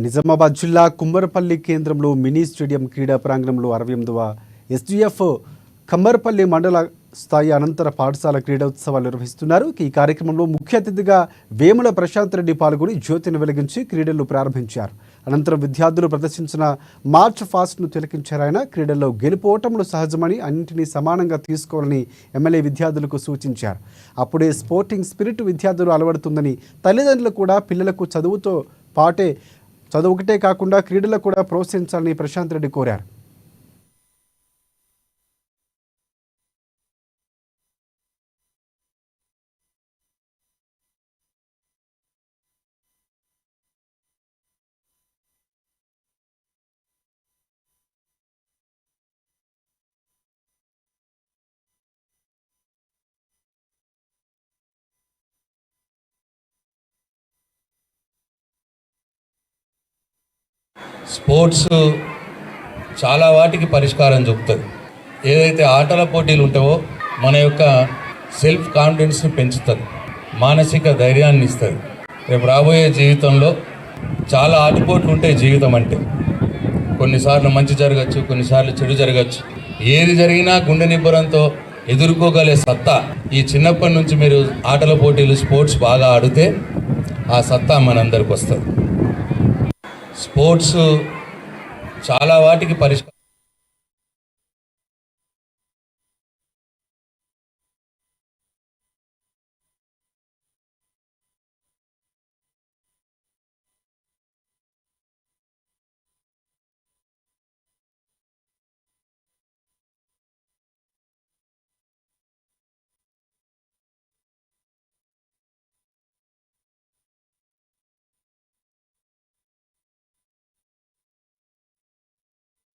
నిజామాబాద్ జిల్లా కుమ్మరపల్లి కేంద్రంలో mini stadium క్రీడా ప్రాంగణంలో 68వ ఎస్డిఎఫ్ కమ్మరపల్లి మండల స్థాయి అనంతర పాఠశాల క్రీడోత్సవాలు నిర్వహిస్తున్నారు. ఈ కార్యక్రమంలో ముఖ్య అతిథిగా వేముల ప్రశాంత్ రెడ్డి పాల్గొని జ్యోతిని వెలిగించి క్రీడలు ప్రారంభించారు. అనంతరం విద్యార్థులు ప్రదర్శించిన మార్చ్ ఫాస్ట్ను తిలకించారు. ఆయన క్రీడల్లో గెలుపోటములు సహజమని అన్నింటినీ సమానంగా తీసుకోవాలని ఎమ్మెల్యే విద్యార్థులకు సూచించారు. అప్పుడే స్పోర్టింగ్ స్పిరిట్ విద్యార్థులు అలవడుతుందని, తల్లిదండ్రులు కూడా పిల్లలకు చదువుతో పాటే చదువుకటే కాకుండా క్రీడలకు కూడా ప్రోత్సహించాలని ప్రశాంత్ రెడ్డి కోరారు. స్పోర్ట్స్ చాలా వాటికి పరిష్కారం చూపుతుంది. ఏదైతే ఆటల పోటీలు ఉంటావో మన యొక్క సెల్ఫ్ కాన్ఫిడెన్స్ని పెంచుతుంది, మానసిక ధైర్యాన్ని ఇస్తుంది. రేపు రాబోయే జీవితంలో చాలా ఆటపోట్లు ఉంటాయి. జీవితం అంటే కొన్నిసార్లు మంచి జరగచ్చు, కొన్నిసార్లు చెడు జరగచ్చు. ఏది జరిగినా గుండె నిబ్బరంతో ఎదుర్కోగలే సత్తా ఈ చిన్నప్పటి నుంచి మీరు ఆటల పోటీలు స్పోర్ట్స్ బాగా ఆడితే ఆ సత్తా మనందరికి వస్తుంది. స్పోర్ట్స్ చాలా వాటికి పరిష్కారం